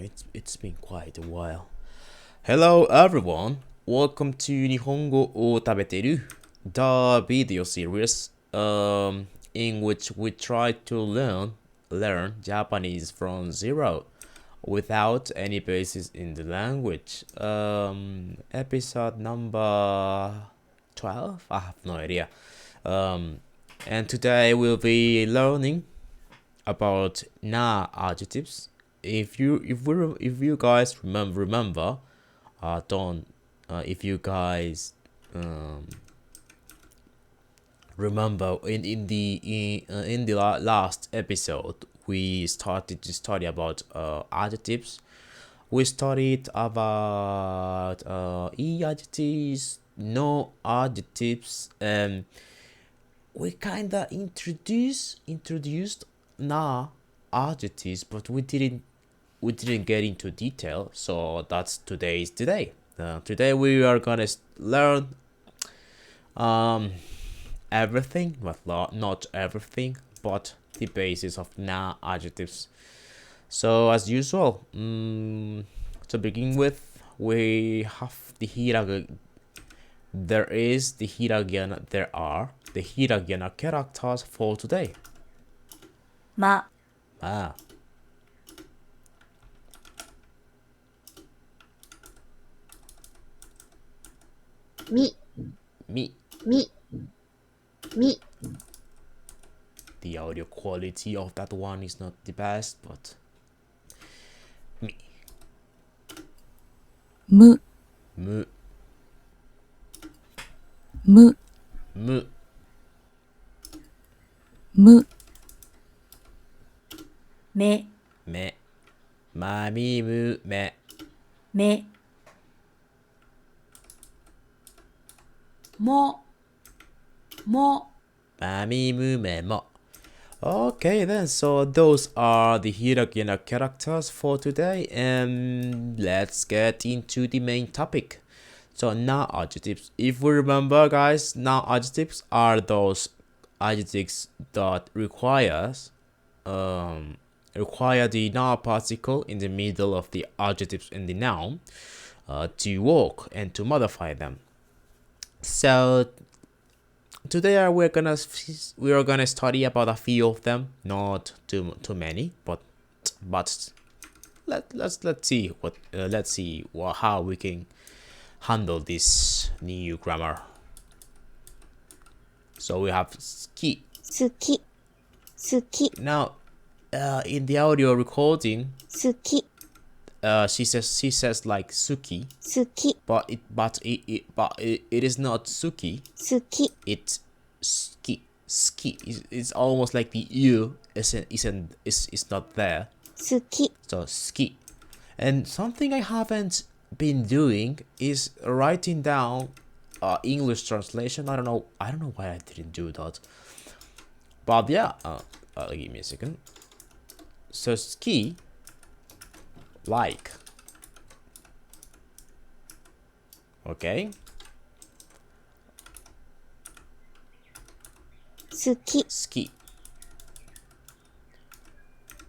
It's been quite a while. Hello everyone. Welcome to Nihongo o tabeteru, the video series in which we try to learn Japanese from zero without any basis in the language. Episode number 12? I have no idea. And today we'll be learning about na adjectives. If you guys remember, if you guys remember in the last episode we started to study about adjectives. We studied about adjectives, no adjectives, and we kinda introduced na adjectives, but we didn't get into detail. So that's today. Today we are gonna learn everything, but not everything, but the basis of na adjectives. So as usual, to begin with, we have the hiragana. There are the hiragana characters for today. ま、み、み。み、み。 The audio quality of that one is not the best, but み。む、む。む、む。む。め、め。まみむめ。め。も、も。まみむめも。Okay then, so those are the hiragana characters for today, and let's get into the main topic. So now adjectives. If we remember, guys, now adjectives are those adjectives that require the now particle in the middle of the adjectives in the noun to work and to modify them. So today we are gonna study about a few of them, not too many, but let's see how we can handle this new grammar. So we have ski. 好き、好き、 Now, in the audio recording, 好き、 she says like suki, 好き、 but it is not suki. 好き、 It's ski. It's almost like the u is not there. 好き、 So ski. And something I haven't been doing is writing down English translation. I don't know why I didn't do that. But yeah, give me a second. So ski, like. Okay. 好き、 Ski.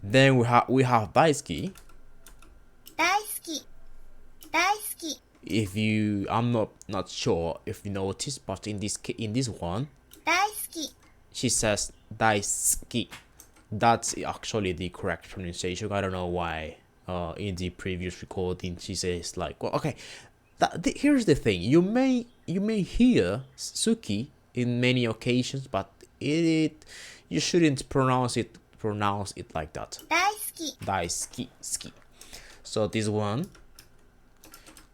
Then we have daisuki. 大好き、大好き、 If you, I'm not sure if you noticed, but in this one, 大好き、 she says daisuki. That's actually the correct pronunciation. I don't know why. In the previous recording, she says like, well, okay. Here's the thing. You may hear suki in many occasions, but you shouldn't pronounce it like that. 大好き、 Daisuki, ski. So this one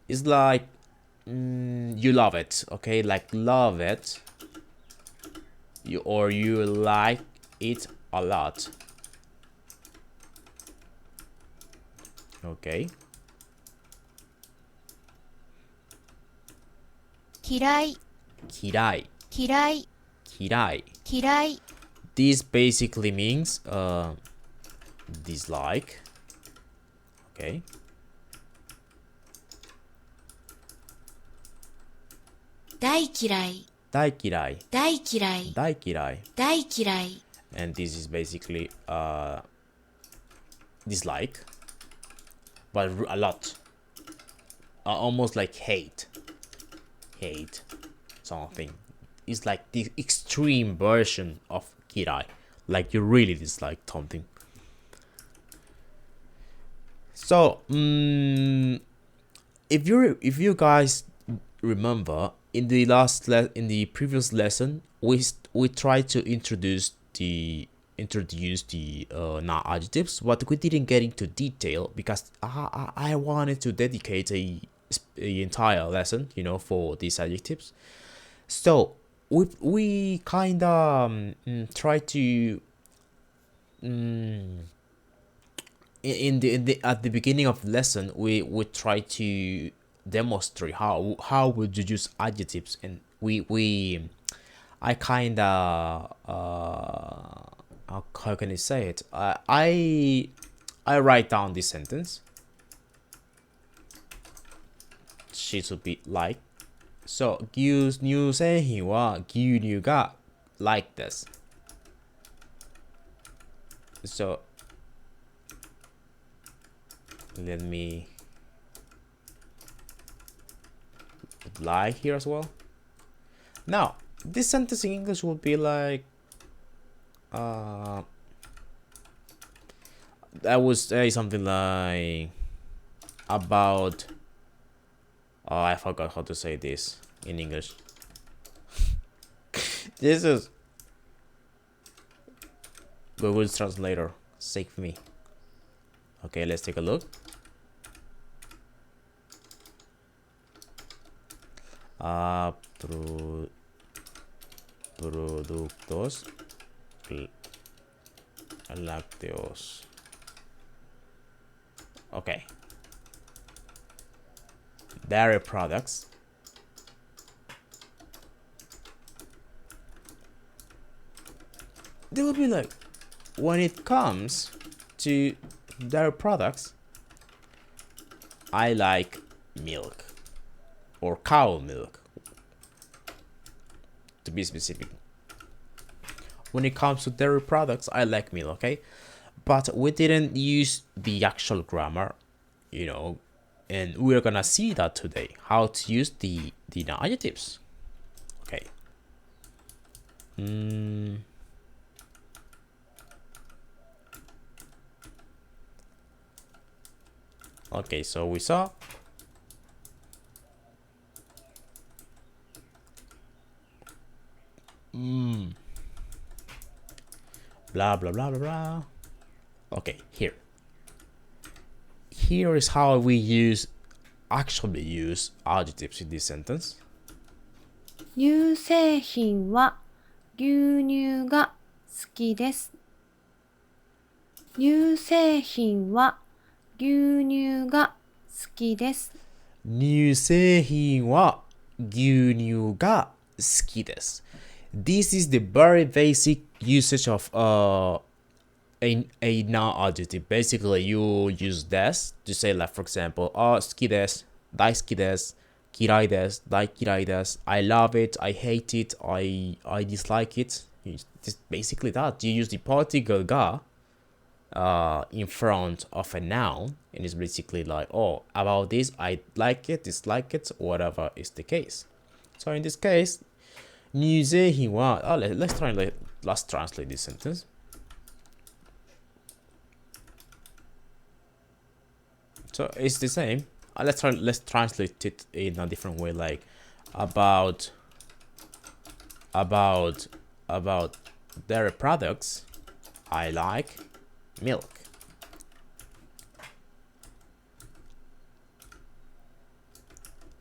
is like you love it, okay? Like love it. You like it a lot. Okay. 嫌い、嫌い、嫌い、嫌い。嫌い、 This basically means dislike. Okay. 大嫌い、大嫌い、大嫌い、大嫌い。大嫌い、 And this is basically dislike. but a lot. Almost like hate something. It's like the extreme version of kirai, like you really dislike something. So if you guys remember, in the previous lesson, we tried to introduce the adjectives, but we didn't get into detail because I wanted to dedicate a entire lesson, for these adjectives. So we kind of try to at the beginning of the lesson we would try to demonstrate how would you use adjectives, and I kind of how can I say it, I write down this sentence. She should be like, so 乳製品は牛乳が like this. So let me put like here as well. Now this sentence in English would be like, I would say something like about, I forgot how to say this in English. This is Google Translator, save me. Okay, let's take a look. Productos lácteos. Okay. Dairy products. They will be like, when it comes to dairy products, I like milk or cow milk, to be specific. When it comes to dairy products, I like milk, okay? But we didn't use the actual grammar, and we're gonna see that today, how to use the adjectives. Okay. Okay, so we saw blah blah blah blah blah. Okay, here is how we actually use adjectives in this sentence. 乳製品は牛乳が好きです。乳製品は牛乳が好きです。乳製品は牛乳が好きです。This is the very basic usage of a noun adjective. Basically, you use this to say, like, for example, 好きです、大好きです、嫌いです、大嫌いです、I love it, I hate it, I dislike it. It's basically that. You use the particle がin front of a noun, and it's basically like, oh, about this, I like it, dislike it, whatever is the case. So in this case, 乳製品は、let's translate this sentence. So it's the same. Let's translate it in a different way, like about dairy products, I like milk.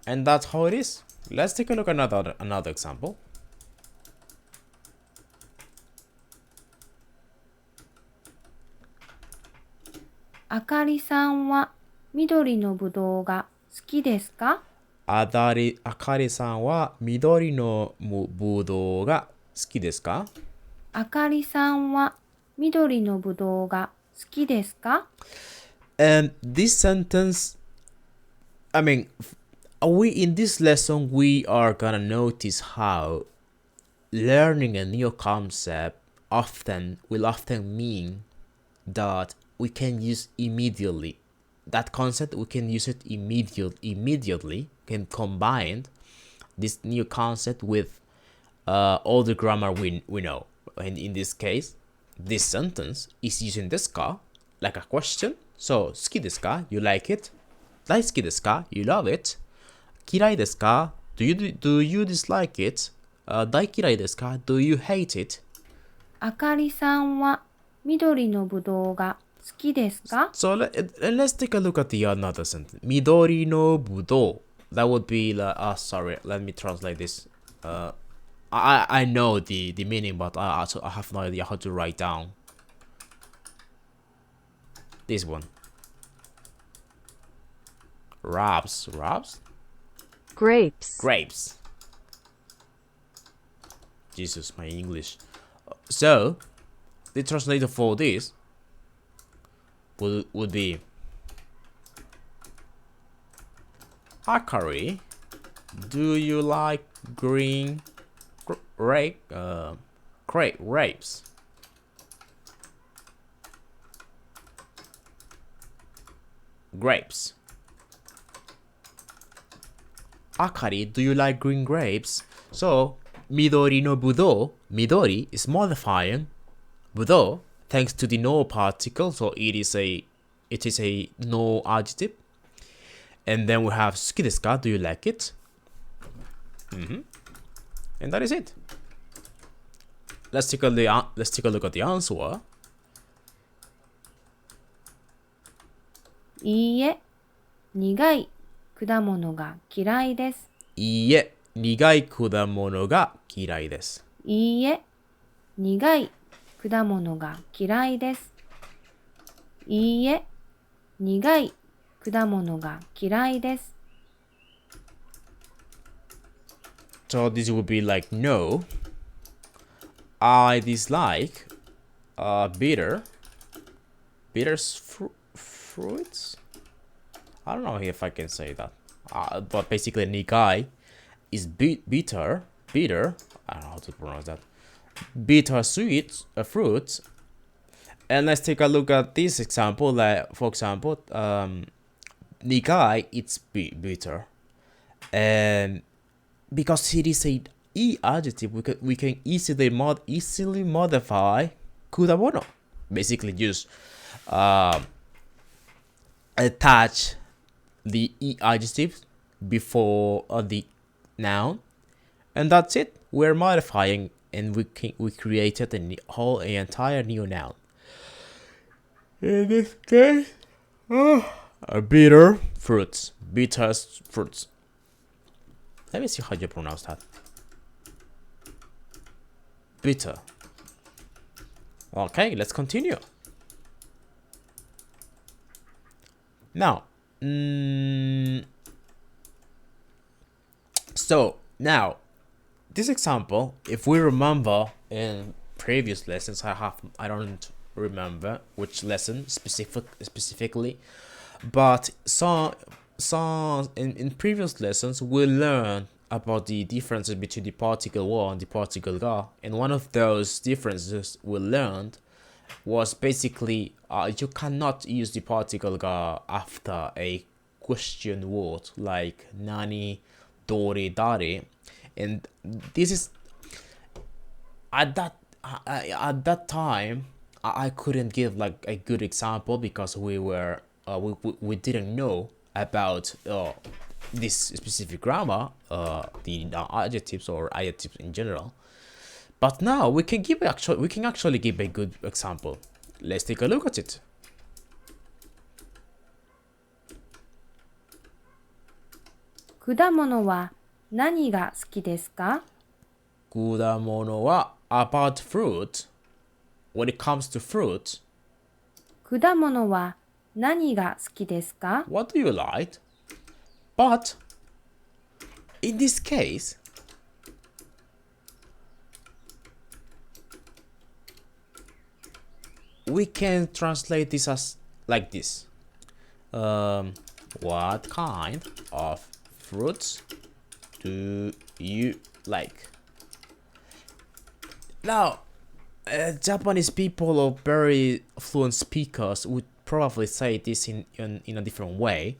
And that's how it is. Let's take a look at another example. あかりさんは緑のぶどうが好きですか？あかりさんは緑のぶどうが好きですか？あかりさんは緑のぶどうが好きですか？ And this sentence, I mean, in this lesson, we are gonna notice how learning a new concept will often mean that we can use immediately that concept, we can use it immediately, can combine this new concept with all the grammar we know. And in this case, this sentence is using desu ka like a question. So, 好きですか? You like it? 大好きですか? You love it? 嫌いですか? Do you dislike it? 大嫌いですか? Do you hate it? あかりさんは緑のぶどうが好きですか? So let's take a look at the another sentence. 緑のぶどう. That would be like, sorry, let me translate this. I know the meaning, but I have no idea how to write down this one. Grapes. Jesus, my English. So the translator for this would be Akari, do you like green grapes? Grapes. Akari, do you like green grapes? So, midori no budou, midori is modifying budou thanks to the no particle, so it is a no adjective. And then we have 好きですか? Do you like it? And that is it. Let's take a look at the answer. いいえ、苦い果物が嫌いです。いいえ、苦い果物が嫌いです。いいえ、苦い果物が嫌いです。いいえ、苦い果物が嫌いです。So this would be like no. I dislike bitter fruits. I don't know if I can say that. But basically, nigai is bitter. I don't know how to pronounce that. Bitter sweet fruits. And let's take a look at this example. Like, for example, nigai, it's bitter, and because it is a e adjective, we can easily modify kudamono. Basically, just attach the e adjective before the noun, and that's it. We're modifying, and we created an entire new noun. In this case, bitter fruits. Let me see how you pronounce that. Bitter. Okay, let's continue. Now, so now, this example, if we remember in previous lessons, I don't remember which lesson specifically, but in previous lessons we learned about the differences between the particle wa and the particle ga, and one of those differences we learned was basically you cannot use the particle ga after a question word like nani, dori, dari, and this is at that time I couldn't give like a good example because we didn't know about this specific grammar, the adjectives or adjectives in general. But now we can actually give a good example. Let's take a look at it. 果物は何が好きですか? 果物は about fruit. When it comes to fruit, 果物は何が好きですか? what do you like? But in this case, we can translate this as like this. What kind of fruits do you like? Now, Japanese people or very fluent speakers would probably say this in a different way,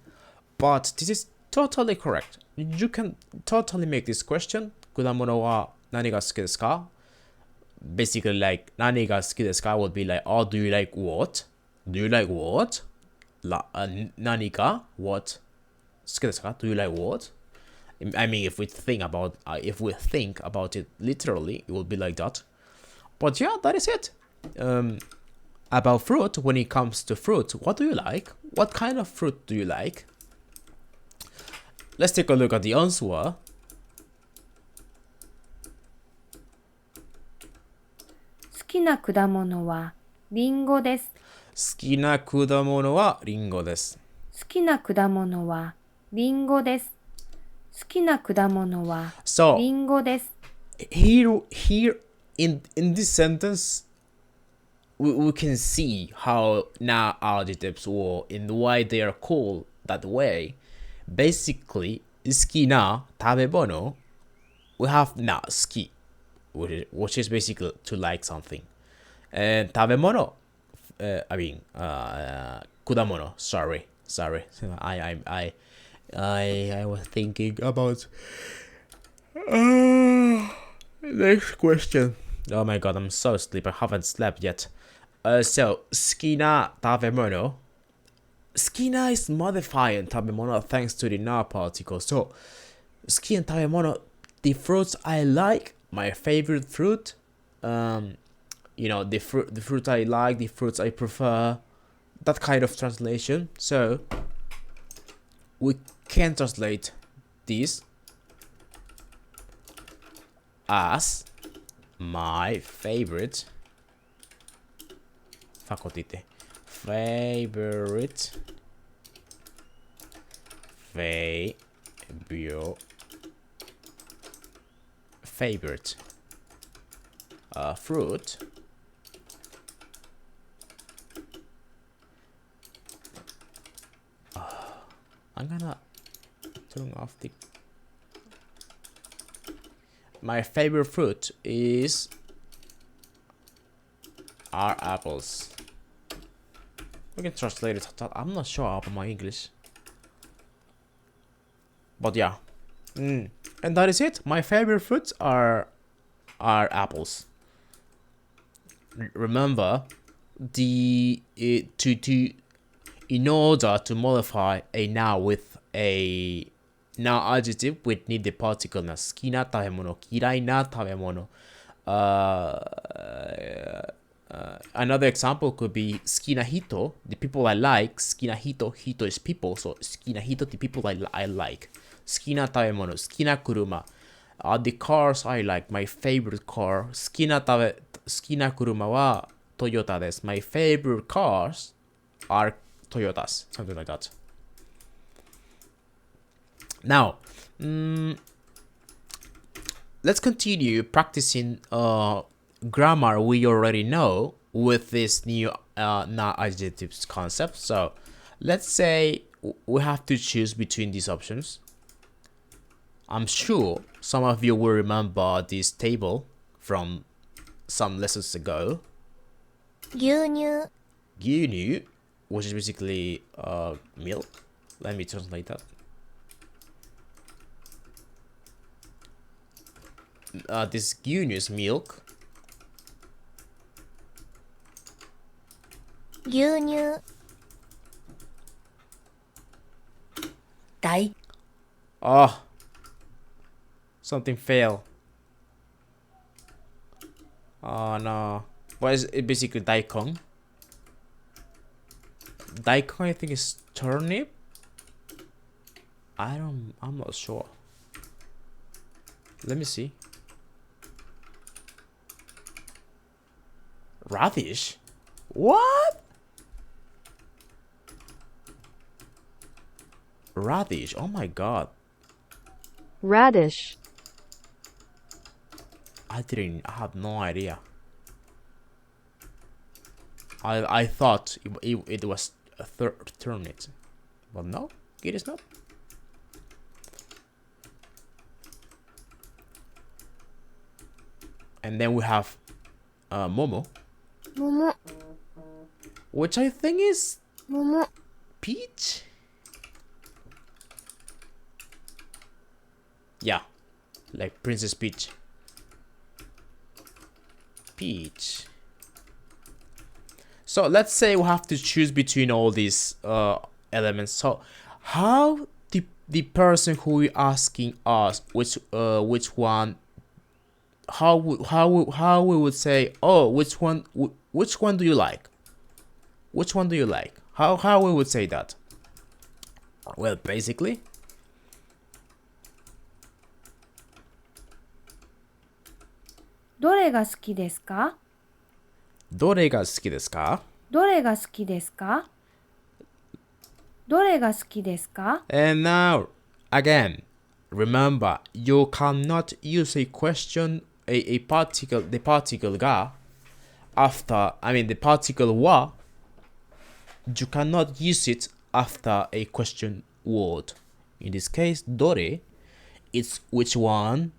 but this is totally correct. You can totally make this question. 果物は何が好きですか? Basically, like 何が好きですか would be like, oh, do you like what? Do you like what? 何が what? 好きですか? Do you like what? I mean, if we think about it literally, it would be like that. But yeah, that is it. About fruit, when it comes to fruit, what do you like? What kind of fruit do you like? Let's take a look at the answer. 好きな果物はリンゴです。好きな果物はリンゴです。好きな果物はリンゴです。好きな果物は So リンゴです。 here in this sentence, we can see how now adjectives or in why they are called that way. Basically, 好きな食べ物 we have な好き which is basically to like something, and 食べ物 I mean 果物 sorry I was thinking about next question. Oh my god, I'm so sleepy. I haven't slept yet. So 好きな食べ物 好きな is modifying 食べ物 thanks to the na particle. So 好きな食べ物 the fruits I like, my favorite fruit, you know, the fruit I like, the fruits I prefer, that kind of translation. So we can translate this as my favorite favorite fruit. I'm gonna turn off the. My favorite fruit are apples. We can translate it. I'm not sure about my English, but yeah, and that is it. My favorite fruits are apples. Remember, in order to modify a noun with a noun adjective, we need the particle な好きな食べ物、嫌いな食べ物。Another example could be 好きな人 the people I like. 好きな人 hito is people, so 好きな人 the people I like. 好きな食べ物、好きな車。The cars I like, my favorite car. 好きな車はトヨタです。My favorite cars are Toyotas, something like that. Now, let's continue practicing grammar we already know with this new na adjectives concept. So, let's say we have to choose between these options. I'm sure some of you will remember this table from some lessons ago. 牛乳 Gyunyu, which is basically milk. Let me translate that. This gyunyu is milk. 牛乳大 Oh, something failed. Oh no. What is it? Basically daikon. Daikon, I think, is turnip. I'm not sure. Let me see. Radish? What? Radish, oh my god. Radish. I had no idea. I thought it was a turnip, but no, it is not. And then we have momo, 桃 which I think is 桃、Peach? Yeah, like Princess Peach. Peach. So let's say we have to choose between all these elements. So how the person who is asking us which one, how we would say, oh, which one do you like? Which one do you like? How we would say that? Well, basically, どれが好きですか？どれが好きですか？どれが好きですか？どれが好きですか？ And now, again, remember, you cannot use a question, a particle, the particle ga after, the particle wa, you cannot use it after a question word. In this case, dore, it's which one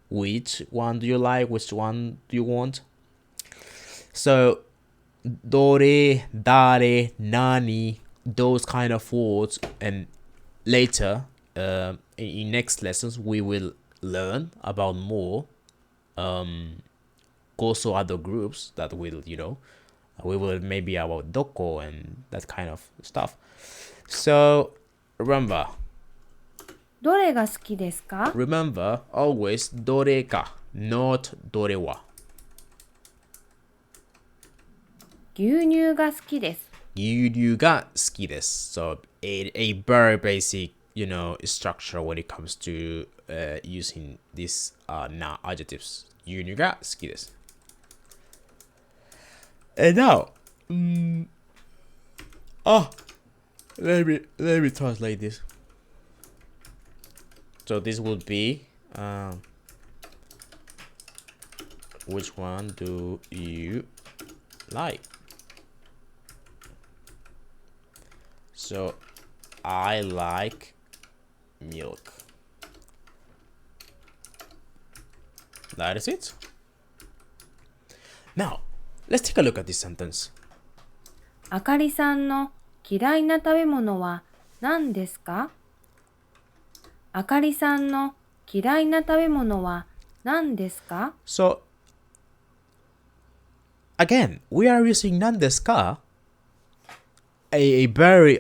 do you like, which one do you want? So, dore, dare, nani, those kind of words, and later in next lessons we will learn about more also other groups that will, we will maybe about doko and that kind of stuff. So remember どれが好きですか？ remember always どれか not どれは。牛乳が好きです。牛乳が好きです。So a very basic, structure when it comes to using these now adjectives. 牛乳が好きです。And now, let me translate this. So this would be which one do you like? So I like milk. That is it. Now, let's take a look at this sentence. あかりさんの嫌いな食べ物は何ですか？あかりさんの嫌いな食べ物は何ですか？ So, again, we are using 何ですか? A grammar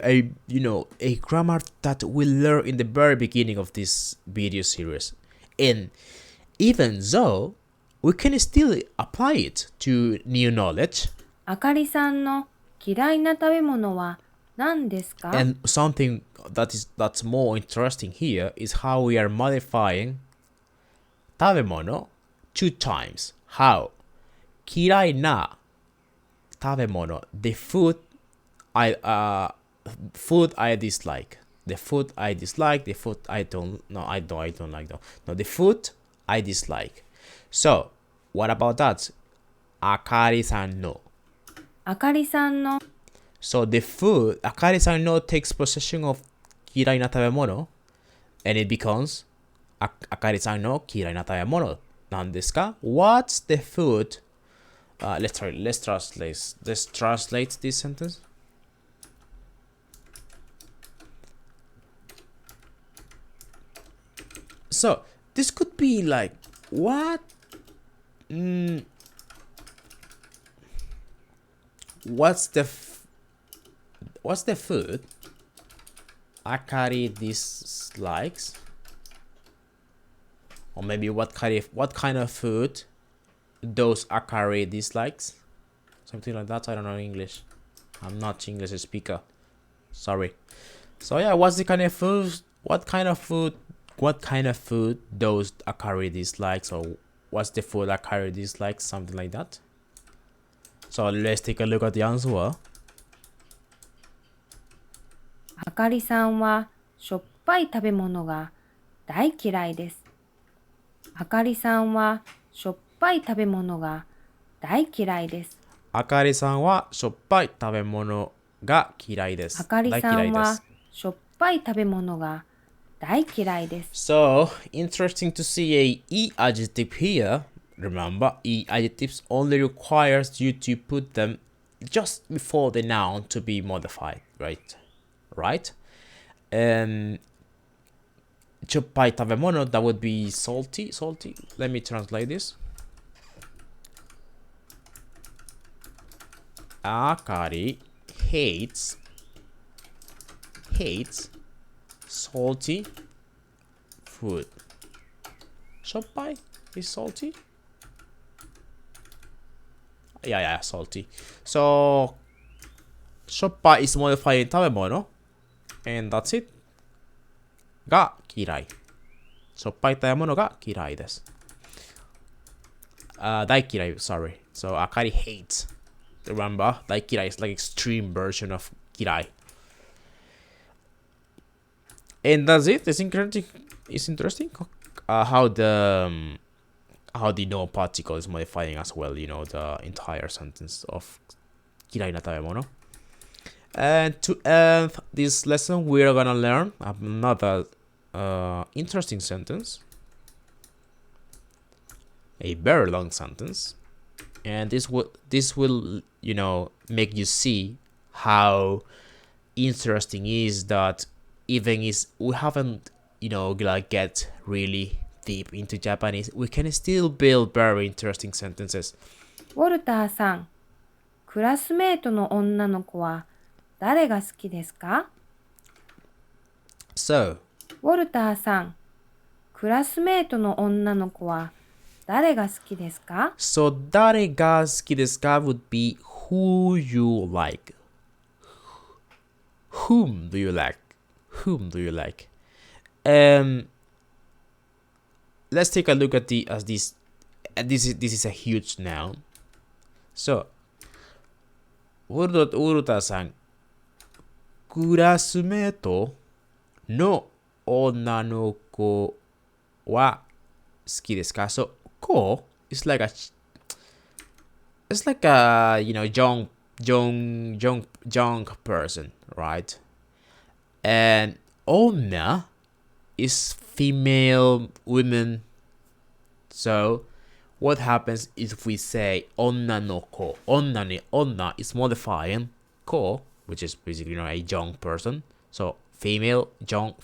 that we learn in the very beginning of this video series. And even though, we can still apply it to new knowledge. あかりさんの嫌いな食べ物は何ですか？ And something that's more interesting here is how we are modifying 食べ物 two times. How? 嫌いな食べ物 the food I dislike. The food I dislike, the food I don't like that. No, the food I dislike. So, what about that? あかりさんのあかりさんの So the food, あかりさんの takes possession of 嫌いな食べ物 and it becomes あかりさんの嫌いな食べ物なんですか? What's the food? Let's translate this sentence. So this could be like what? What's the food Akari dislikes? Or maybe what kind of food those Akari dislikes? Something like that. I don't know English. I'm not English speaker. Sorry. So yeah, what's the kind of food? What kind of food those Akari dislikes, or what's the food Akari dislikes? Something like that. So let's take a look at the answer. あかりさんはしょっぱい食べ物が大嫌いです。あかりさんはしょっぱい食べ物が大嫌いです。あかりさんはしょっぱい食べ物が嫌いです。あかりさんはしょっぱい食べ物が大嫌いです。So, interesting to see a E adjective here. Remember, E adjectives only requires you to put them just before the noun to be modified. right? And しょっぱい食べ物 that would be salty. Let me translate this. あかり hates salty food. しょっぱい is salty? Yeah, salty. So しょっぱい is modifying 食べ物 and that's it. が嫌い。しょっぱい食べ物が嫌いです。大嫌い sorry. So あかり hates. Remember, 大嫌い is like extreme version of 嫌い. And that's it. It's interesting how the no particle is modifying as well, you know, the entire sentence of 嫌いな食べ物. And to end this lesson, we are gonna learn another interesting sentence, a very long sentence, and this will you know make you see how interesting is that even is we haven't you know like get really deep into Japanese, we can still build very interesting sentences. ウォルターさん、クラスメートの女の子は誰が好きですか？ So ウォルターさん、クラスメートの女の子は誰が好きですか？ so 誰が好きですか would be who you like. Whom do you like? Let's take a look at this is a huge noun. So ウルタさん、クラスメートの女の子は好きですか？ So 子 is like a you know young person, right? And onna is female women. So what happens if we say onna no ko? Onna is modifying ko, which is basically you know a young person. So female young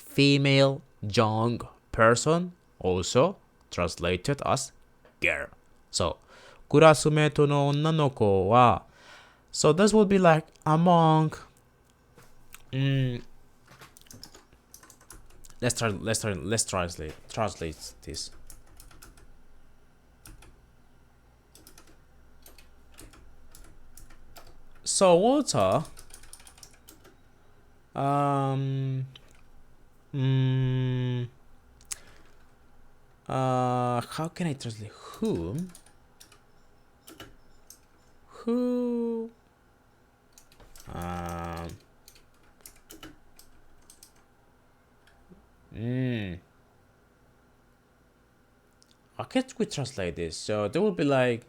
person, also translated as girl. So クラスメートの女の子は so this would be like among let's translate this. So Walter how can I translate whom? Who how can we translate this? So there will be like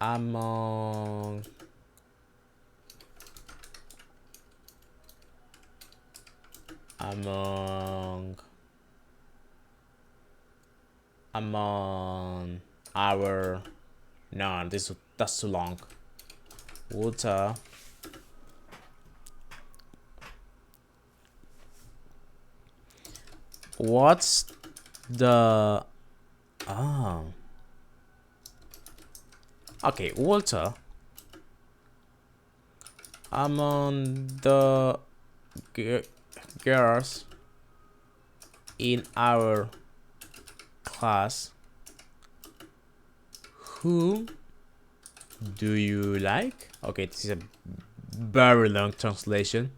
among our no that's too long. Water what's the okay, Walter among the girls in our class, who do you like? Okay, this is a very long translation.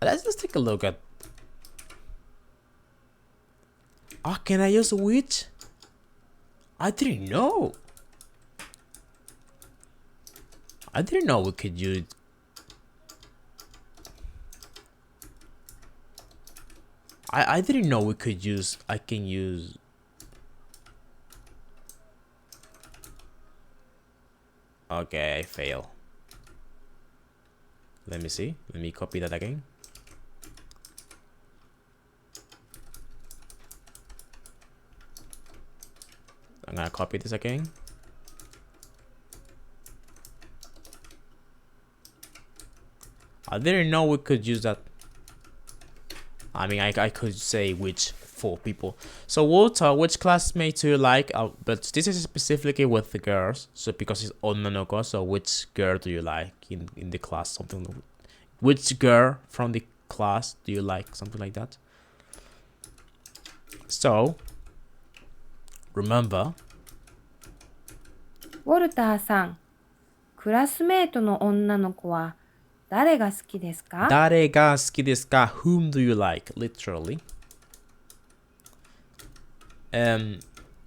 Let's just take a look at. Can I use which? I didn't know we could use. I didn't know we could use. I can use. Okay, I fail. Let me see. Let me copy that again. I'm gonna copy this again. I didn't know we could use that. I mean, I could say which for people. So which classmates do you like? But this is specifically with the girls. So because it's onnanoko, so which girl do you like in the class? Something. Which girl from the class do you like? Something like that. So remember. ウォルターさん、クラスメートの女の子は誰が好きですか？誰が好きですか? Whom do you like? Literally.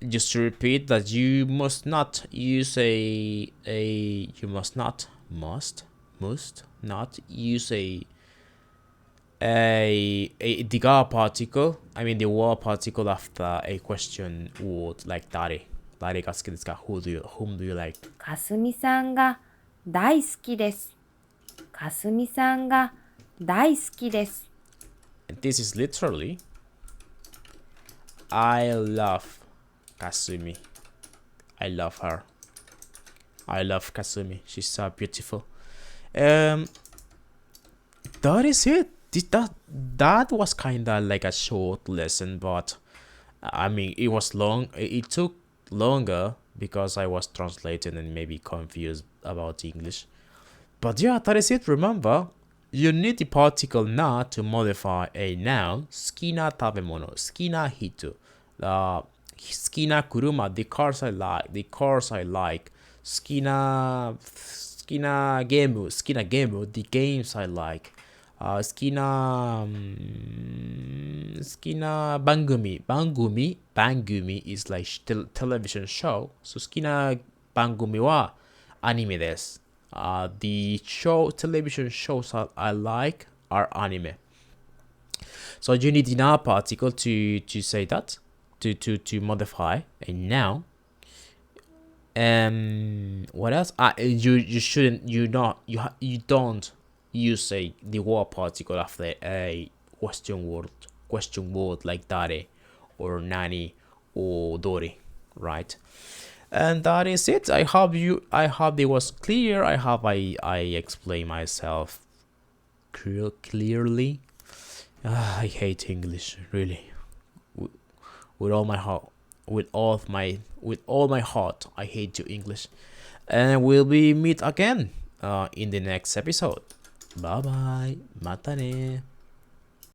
Just to repeat that you must not use you must not use the ga particle. I mean the wa particle after a question word like 誰が好きですか? Whom do you like? かすみさんが大好きです。かすみさんが大好きです。 And this is literally I love Kasumi. I love her. I love Kasumi. She's so beautiful. That is it. That was kinda like a short lesson, but I mean it was long. It took longer because I was translating and maybe confused about English. But yeah, that is it. Remember, you need the particle na to modify a noun. 好きな食べ物、好きな人、好きな車、the cars I like, 好きなゲーム、the games I like, 好きな番組 is like television show. So 好きな番組はアニメです。The television shows I like are anime. So you need the na particle to say that, to modify a noun. What else? You don't use the wa particle after a question word like dare or nani or dori, right? And that is it. I hope it was clear. I hope I explained myself clearly. I hate English, really. With all my heart, with all my heart, I hate you, English. And we'll be meet again in the next episode. Bye bye. Mata ne.